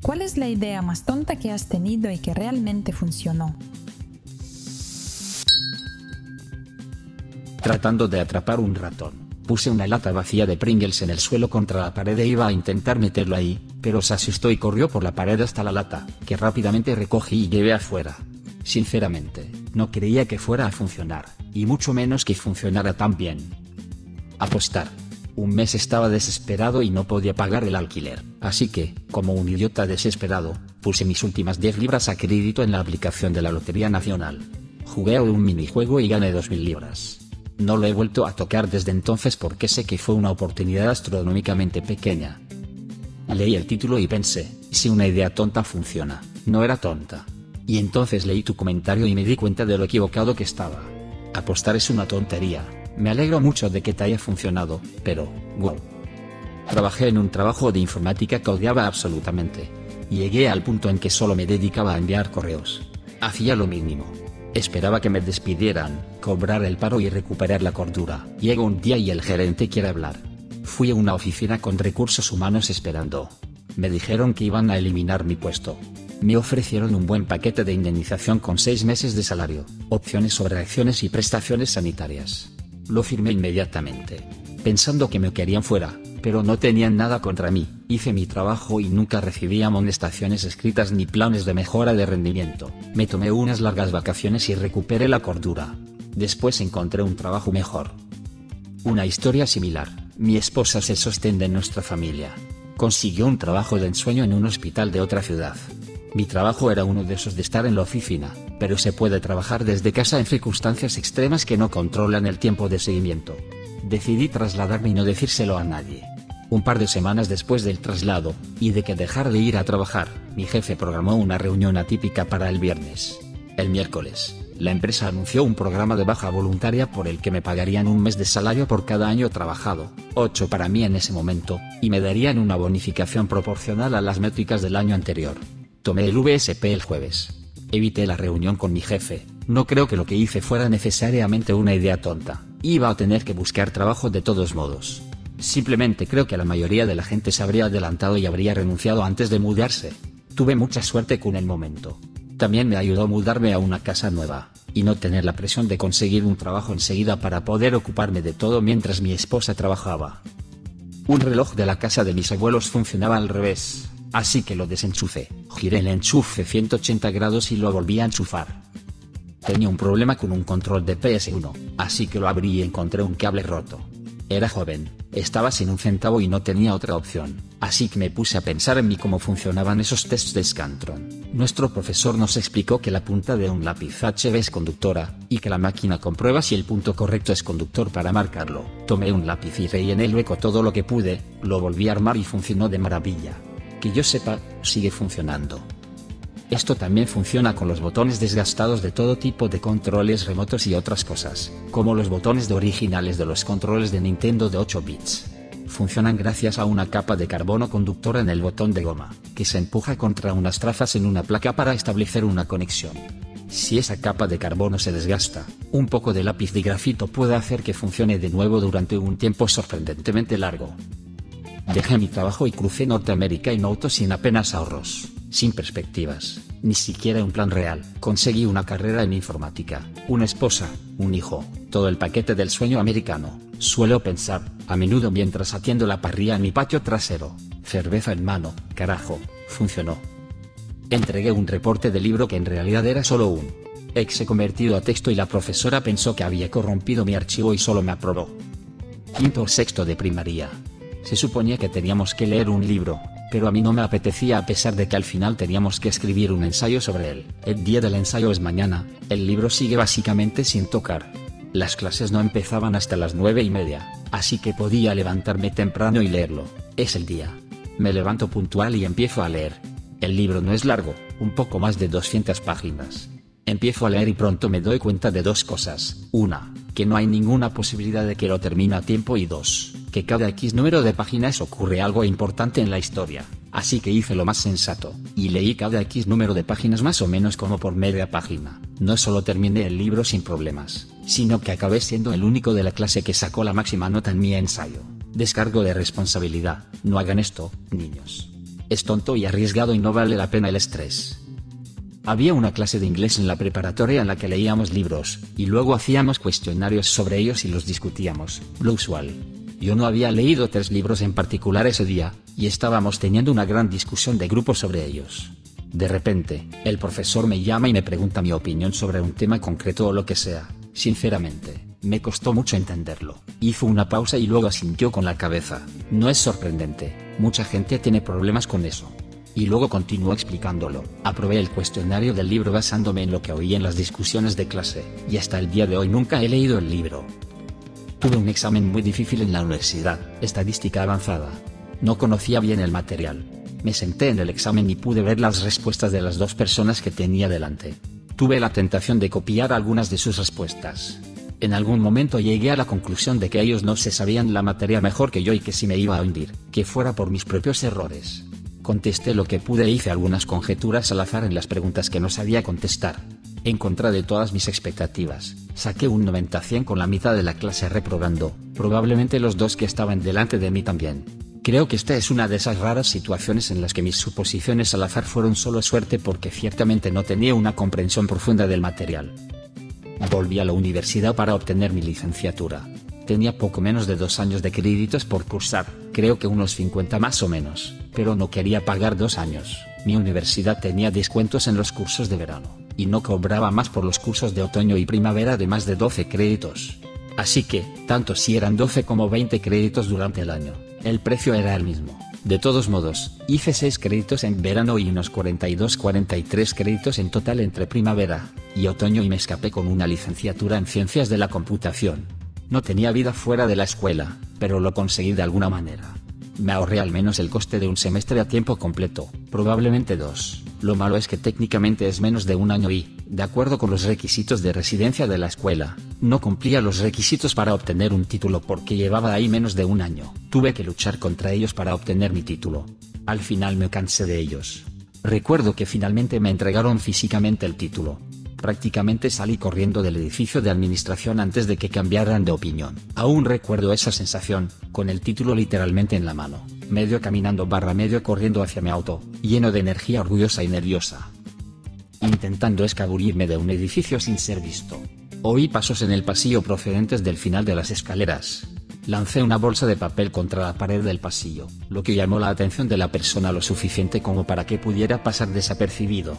¿cuál es la idea más tonta que has tenido y que realmente funcionó? Tratando de atrapar un ratón, puse una lata vacía de Pringles en el suelo contra la pared e iba a intentar meterlo ahí, pero se asustó y corrió por la pared hasta la lata, que rápidamente recogí y llevé afuera. Sinceramente, no creía que fuera a funcionar, y mucho menos que funcionara tan bien. Apostar. Un mes estaba desesperado y no podía pagar el alquiler, así que, como un idiota desesperado, puse mis últimas 10 libras a crédito en la aplicación de la Lotería Nacional. Jugué a un minijuego y gané 2000 libras. No lo he vuelto a tocar desde entonces porque sé que fue una oportunidad astronómicamente pequeña. Leí el título y pensé, si una idea tonta funciona, no era tonta. Y entonces leí tu comentario y me di cuenta de lo equivocado que estaba. Apostar es una tontería. Me alegro mucho de que te haya funcionado, pero, wow. Trabajé en un trabajo de informática que odiaba absolutamente. Llegué al punto en que solo me dedicaba a enviar correos. Hacía lo mínimo. Esperaba que me despidieran, cobrar el paro y recuperar la cordura. Llega un día y el gerente quiere hablar. Fui a una oficina con recursos humanos esperando. Me dijeron que iban a eliminar mi puesto. Me ofrecieron un buen paquete de indemnización con 6 meses de salario, opciones sobre acciones y prestaciones sanitarias. Lo firmé inmediatamente, pensando que me querían fuera, pero no tenían nada contra mí. Hice mi trabajo y nunca recibí amonestaciones escritas ni planes de mejora de rendimiento. Me tomé unas largas vacaciones y recuperé la cordura. Después encontré un trabajo mejor. Una historia similar. Mi esposa se sostiene en nuestra familia. Consiguió un trabajo de ensueño en un hospital de otra ciudad. Mi trabajo era uno de esos de estar en la oficina, pero se puede trabajar desde casa en circunstancias extremas que no controlan el tiempo de seguimiento. Decidí trasladarme y no decírselo a nadie. Un par de semanas después del traslado, y de que dejar de ir a trabajar, mi jefe programó una reunión atípica para el viernes. El miércoles, la empresa anunció un programa de baja voluntaria por el que me pagarían un mes de salario por cada año trabajado, 8 para mí en ese momento, y me darían una bonificación proporcional a las métricas del año anterior. Tomé el VSP el jueves. Evité la reunión con mi jefe. No creo que lo que hice fuera necesariamente una idea tonta. Iba a tener que buscar trabajo de todos modos. Simplemente creo que la mayoría de la gente se habría adelantado y habría renunciado antes de mudarse. Tuve mucha suerte con el momento. También me ayudó a mudarme a una casa nueva, y no tener la presión de conseguir un trabajo enseguida para poder ocuparme de todo mientras mi esposa trabajaba. Un reloj de la casa de mis abuelos funcionaba al revés. Así que lo desenchufé, giré el enchufe 180 grados y lo volví a enchufar. Tenía un problema con un control de PS1, así que lo abrí y encontré un cable roto. Era joven, estaba sin un centavo y no tenía otra opción, así que me puse a pensar en mí cómo funcionaban esos tests de Scantron. Nuestro profesor nos explicó que la punta de un lápiz HB es conductora, y que la máquina comprueba si el punto correcto es conductor para marcarlo. Tomé un lápiz y rellené el hueco todo lo que pude, lo volví a armar y funcionó de maravilla. Que yo sepa, sigue funcionando. Esto también funciona con los botones desgastados de todo tipo de controles remotos y otras cosas, como los botones de originales de los controles de Nintendo de 8 bits. Funcionan gracias a una capa de carbono conductora en el botón de goma, que se empuja contra unas trazas en una placa para establecer una conexión. Si esa capa de carbono se desgasta, un poco de lápiz de grafito puede hacer que funcione de nuevo durante un tiempo sorprendentemente largo. Dejé mi trabajo y crucé Norteamérica en auto sin apenas ahorros, sin perspectivas, ni siquiera un plan real. Conseguí una carrera en informática, una esposa, un hijo, todo el paquete del sueño americano. Suelo pensar, a menudo mientras atiendo la parrilla en mi patio trasero, cerveza en mano, carajo, funcionó. Entregué un reporte de libro que en realidad era solo un exe convertido a texto y la profesora pensó que había corrompido mi archivo y solo me aprobó. Quinto o sexto de primaria. Se suponía que teníamos que leer un libro, pero a mí no me apetecía a pesar de que al final teníamos que escribir un ensayo sobre él. El día del ensayo es mañana, el libro sigue básicamente sin tocar. Las clases no empezaban hasta las 9:30, así que podía levantarme temprano y leerlo. Es el día. Me levanto puntual y empiezo a leer. El libro no es largo, un poco más de 200 páginas. Empiezo a leer y pronto me doy cuenta de dos cosas. Una, que no hay ninguna posibilidad de que lo termine a tiempo y dos, que cada X número de páginas ocurre algo importante en la historia. Así que hice lo más sensato, y leí cada X número de páginas más o menos como por media página. No solo terminé el libro sin problemas, sino que acabé siendo el único de la clase que sacó la máxima nota en mi ensayo. Descargo de responsabilidad, no hagan esto, niños. Es tonto y arriesgado y no vale la pena el estrés. Había una clase de inglés en la preparatoria en la que leíamos libros, y luego hacíamos cuestionarios sobre ellos y los discutíamos, lo usual. Yo no había leído 3 libros en particular ese día, y estábamos teniendo una gran discusión de grupo sobre ellos. De repente, el profesor me llama y me pregunta mi opinión sobre un tema concreto o lo que sea. Sinceramente, me costó mucho entenderlo. Hizo una pausa y luego asintió con la cabeza. No es sorprendente, mucha gente tiene problemas con eso. Y luego continuó explicándolo. Aprobé el cuestionario del libro basándome en lo que oí en las discusiones de clase, y hasta el día de hoy nunca he leído el libro. Tuve un examen muy difícil en la universidad, estadística avanzada. No conocía bien el material. Me senté en el examen y pude ver las respuestas de las 2 personas que tenía delante. Tuve la tentación de copiar algunas de sus respuestas. En algún momento llegué a la conclusión de que ellos no se sabían la materia mejor que yo y que si me iba a hundir, que fuera por mis propios errores. Contesté lo que pude e hice algunas conjeturas al azar en las preguntas que no sabía contestar. En contra de todas mis expectativas, saqué un 90-100 con la mitad de la clase reprobando, probablemente los 2 que estaban delante de mí también. Creo que esta es una de esas raras situaciones en las que mis suposiciones al azar fueron solo suerte porque ciertamente no tenía una comprensión profunda del material. Volví a la universidad para obtener mi licenciatura. Tenía poco menos de 2 años de créditos por cursar, creo que unos 50 más o menos, pero no quería pagar 2 años. Mi universidad tenía descuentos en los cursos de verano, y no cobraba más por los cursos de otoño y primavera de más de 12 créditos. Así que, tanto si eran 12 como 20 créditos durante el año, el precio era el mismo. De todos modos, hice 6 créditos en verano y unos 42-43 créditos en total entre primavera y otoño y me escapé con una licenciatura en Ciencias de la Computación. No tenía vida fuera de la escuela, pero lo conseguí de alguna manera. Me ahorré al menos el coste de un semestre a tiempo completo, probablemente 2. Lo malo es que técnicamente es menos de 1 año y, de acuerdo con los requisitos de residencia de la escuela, no cumplía los requisitos para obtener un título porque llevaba ahí menos de 1 año. Tuve que luchar contra ellos para obtener mi título. Al final me cansé de ellos. Recuerdo que finalmente me entregaron físicamente el título. Prácticamente salí corriendo del edificio de administración antes de que cambiaran de opinión. Aún recuerdo esa sensación, con el título literalmente en la mano, medio caminando medio corriendo hacia mi auto, lleno de energía orgullosa y nerviosa. Intentando escabullirme de un edificio sin ser visto. Oí pasos en el pasillo procedentes del final de las escaleras. Lancé una bolsa de papel contra la pared del pasillo, lo que llamó la atención de la persona lo suficiente como para que pudiera pasar desapercibido.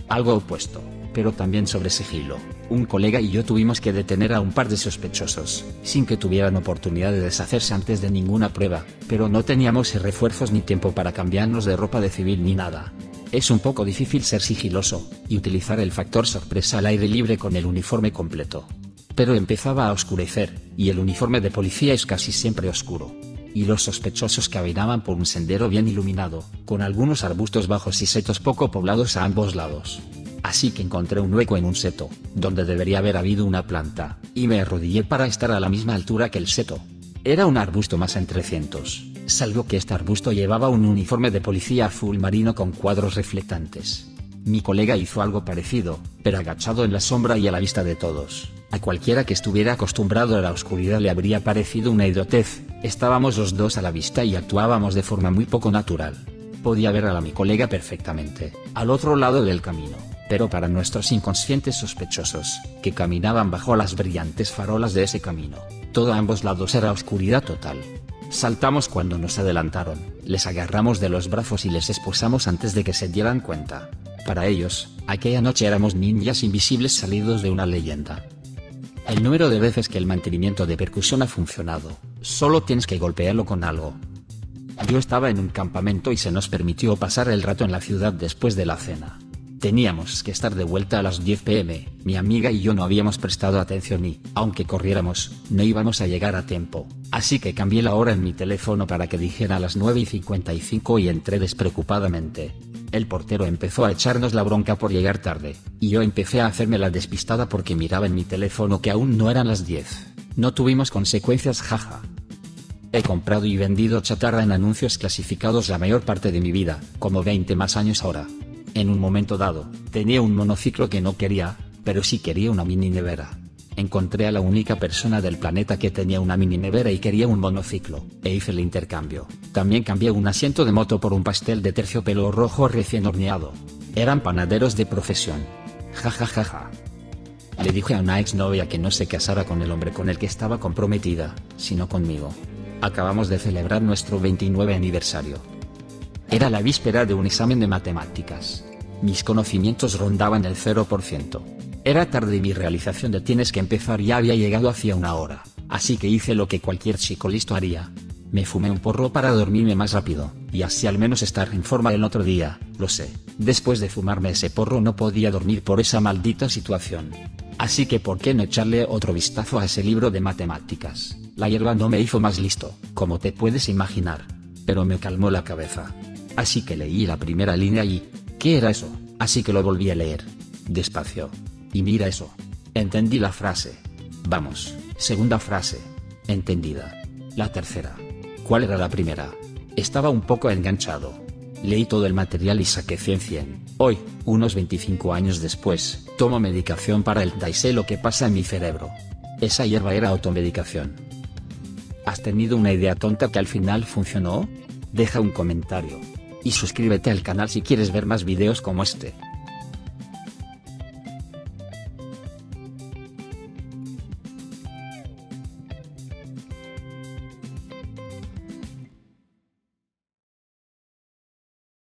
Algo opuesto, pero también sobre sigilo. Un colega y yo tuvimos que detener a un par de sospechosos, sin que tuvieran oportunidad de deshacerse antes de ninguna prueba, pero no teníamos refuerzos ni tiempo para cambiarnos de ropa de civil ni nada. Es un poco difícil ser sigiloso, y utilizar el factor sorpresa al aire libre con el uniforme completo. Pero empezaba a oscurecer, y el uniforme de policía es casi siempre oscuro. Y los sospechosos caminaban por un sendero bien iluminado, con algunos arbustos bajos y setos poco poblados a ambos lados. Así que encontré un hueco en un seto, donde debería haber habido una planta, y me arrodillé para estar a la misma altura que el seto. Era un arbusto más entre cientos, salvo que este arbusto llevaba un uniforme de policía azul marino con cuadros reflectantes. Mi colega hizo algo parecido, pero agachado en la sombra y a la vista de todos. A cualquiera que estuviera acostumbrado a la oscuridad le habría parecido una idiotez. Estábamos los dos a la vista y actuábamos de forma muy poco natural. Podía ver a mi colega perfectamente, al otro lado del camino, pero para nuestros inconscientes sospechosos, que caminaban bajo las brillantes farolas de ese camino, todo a ambos lados era oscuridad total. Saltamos cuando nos adelantaron, les agarramos de los brazos y les esposamos antes de que se dieran cuenta. Para ellos, aquella noche éramos ninjas invisibles salidos de una leyenda. El número de veces que el mantenimiento de percusión ha funcionado, solo tienes que golpearlo con algo. Yo estaba en un campamento y se nos permitió pasar el rato en la ciudad después de la cena. Teníamos que estar de vuelta a las 10 p.m, mi amiga y yo no habíamos prestado atención y, aunque corriéramos, no íbamos a llegar a tiempo, así que cambié la hora en mi teléfono para que dijera las 9:55 y entré despreocupadamente. El portero empezó a echarnos la bronca por llegar tarde, y yo empecé a hacerme la despistada porque miraba en mi teléfono que aún no eran las 10. No tuvimos consecuencias, jaja. He comprado y vendido chatarra en anuncios clasificados la mayor parte de mi vida, como 20 más años ahora. En un momento dado, tenía un monociclo que no quería, pero sí quería una mini nevera. Encontré a la única persona del planeta que tenía una mini nevera y quería un monociclo, e hice el intercambio. También cambié un asiento de moto por un pastel de terciopelo rojo recién horneado. Eran panaderos de profesión. Ja ja ja ja. Le dije a una exnovia que no se casara con el hombre con el que estaba comprometida, sino conmigo. Acabamos de celebrar nuestro 29 aniversario. Era la víspera de un examen de matemáticas. Mis conocimientos rondaban el 0%. Era tarde y mi realización de tienes que empezar ya había llegado hacía una hora, así que hice lo que cualquier chico listo haría. Me fumé un porro para dormirme más rápido, y así al menos estar en forma el otro día, lo sé. Después de fumarme ese porro no podía dormir por esa maldita situación. Así que ¿por qué no echarle otro vistazo a ese libro de matemáticas? La hierba no me hizo más listo, como te puedes imaginar, pero me calmó la cabeza. Así que leí la primera línea y... ¿qué era eso? Así que lo volví a leer. Despacio. Y mira eso. Entendí la frase. Vamos, segunda frase. Entendida. La tercera. ¿Cuál era la primera? Estaba un poco enganchado. Leí todo el material y saqué 100. Hoy, unos 25 años después, tomo medicación para el TDA y sé lo que pasa en mi cerebro. Esa hierba era automedicación. ¿Has tenido una idea tonta que al final funcionó? Deja un comentario. Y suscríbete al canal si quieres ver más videos como este.